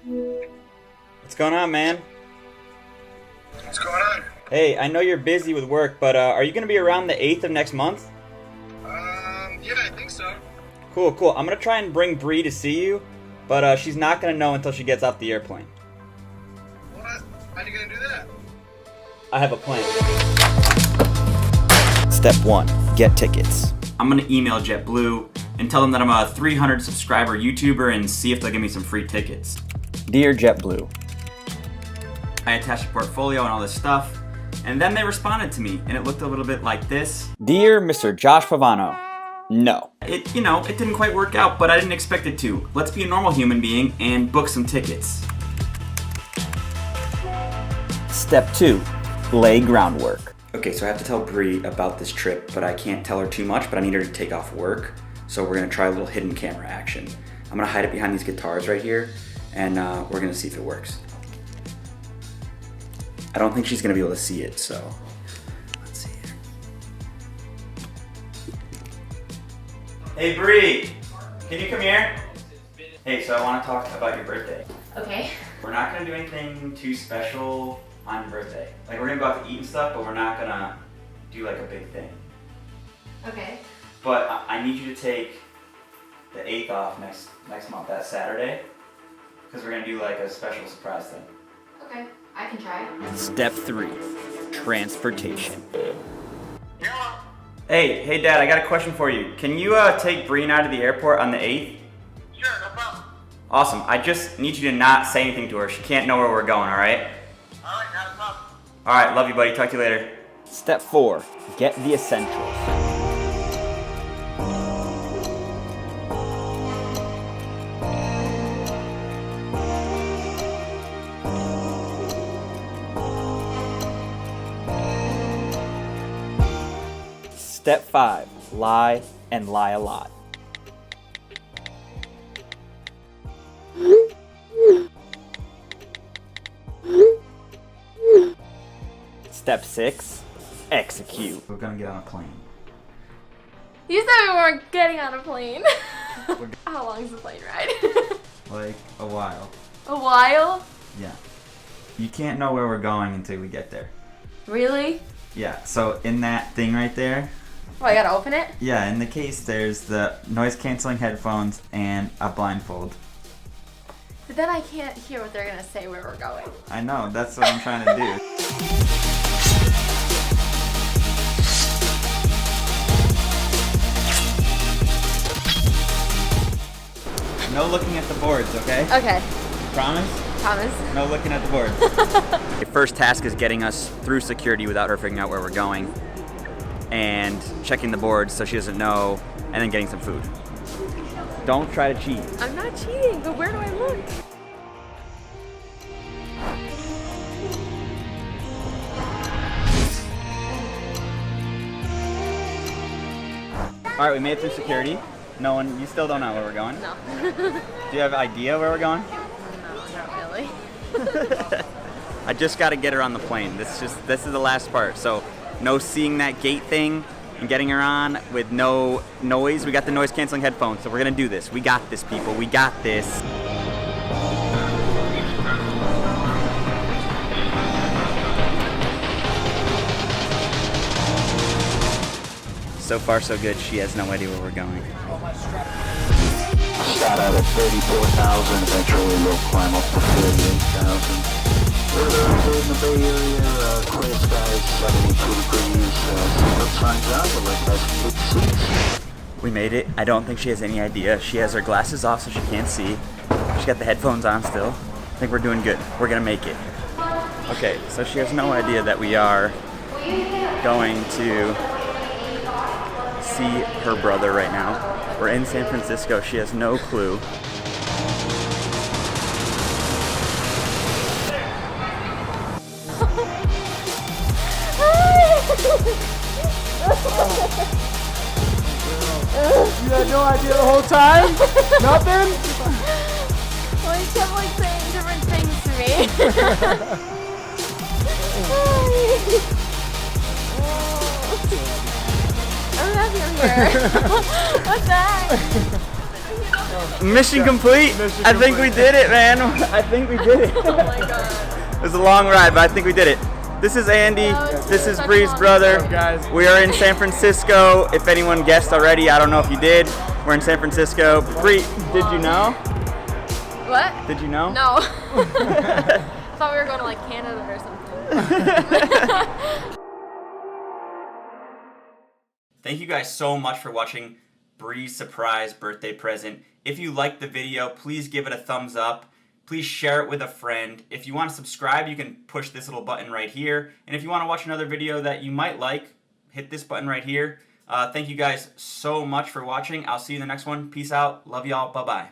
What's going on, man? What's going on? Hey, I know you're busy with work, but are you going to be around the 8th of next month? Yeah, I think so. Cool, cool. I'm going to try and bring Bree to see you, but she's not going to know until she gets off the airplane. What? How are you going to do that? I have a plan. Step 1. Get tickets. I'm going to email JetBlue and tell them that I'm a 300 subscriber YouTuber and see if they'll give me some free tickets. Dear JetBlue, I attached a portfolio and all this stuff, and then they responded to me, and it looked a little bit like this. Dear Mr. Josh Pavano, no. It didn't quite work out, but I didn't expect it to. Let's be a normal human being and book some tickets. Step 2. Lay groundwork. Okay, so I have to tell Bree about this trip, but I can't tell her too much, but I need her to take off work. So we're gonna try a little hidden camera action. I'm gonna hide it behind these guitars right here, and we're gonna see if it works. I don't think she's gonna be able to see it, so let's see here. Hey Bree, can you come here? Hey, so I wanna talk about your birthday. Okay. We're not gonna do anything too special on your birthday. Like, we're gonna go out to eat and stuff, but we're not gonna do like a big thing. Okay. But I need you to take the 8th off next month, that Saturday, because we're gonna do like a special surprise thing. Okay, I can try. Step 3, transportation. Yeah. Hey Dad, I got a question for you. Can you take Bree and I to the airport on the 8th? Sure, no problem. Awesome. I just need you to not say anything to her. She can't know where we're going, alright? Alright, not a problem. Alright, love you, buddy. Talk to you later. Step 4, get the essentials. Step 5, lie and lie a lot. Step 6, execute. We're gonna get on a plane. You said we weren't getting on a plane. How long is the plane ride? Like, a while. A while? Yeah. You can't know where we're going until we get there. Really? Yeah, so in that thing right there, Oh, I gotta open it? yeah, in the case there's the noise-canceling headphones and a blindfold. But then I can't hear what they're gonna say where we're going. I know, that's what I'm trying to do. No looking at the boards, okay? Okay. Promise? Thomas. No looking at the boards. Your first task is getting us through security without her figuring out where we're going, and checking the boards so she doesn't know, and then getting some food. Don't try to cheat. I'm not cheating, but where do I look? All right, we made it through security. No one, you still don't know where we're going? No. Do you have an idea where we're going? No, not really. I just got to get her on the plane. This is the last part. So no seeing that gate thing and getting her on with no noise. We got the noise canceling headphones, so we're gonna do this. We got this, people. We got this. So far, so good. She has no idea where we're going. Start out at 34,000, eventually we'll climb up to 38,000. We're in the Bay Area, clear skies, 72 degrees, seatbelt signs out, we're like nice seats. We made it. I don't think she has any idea. She has her glasses off so she can't see. She got the headphones on still. I think we're doing good. We're gonna make it. Okay, so she has no idea that we are going to see her brother right now. We're in San Francisco. She has no clue. You had no idea the whole time? Nothing? Well, he kept like saying different things to me. I'm happy I'm here. What the heck? Mission complete. Mission I think we complete. did it, man. I think we did it. Oh my god. It was a long ride, but I think we did it. This is Andy. This is such a Bree's long brother. What's up, guys? We are in San Francisco. If anyone guessed already, I don't know if you did. We're in San Francisco. Bree, did you know? What? Did you know? No. I thought we were going to like Canada or something. Thank you guys so much for watching Bree's surprise birthday present. If you liked the video, please give it a thumbs up. Please share it with a friend. If you want to subscribe, you can push this little button right here. And if you want to watch another video that you might like, hit this button right here. Thank you guys so much for watching. I'll see you in the next one. Peace out. Love y'all. Bye-bye.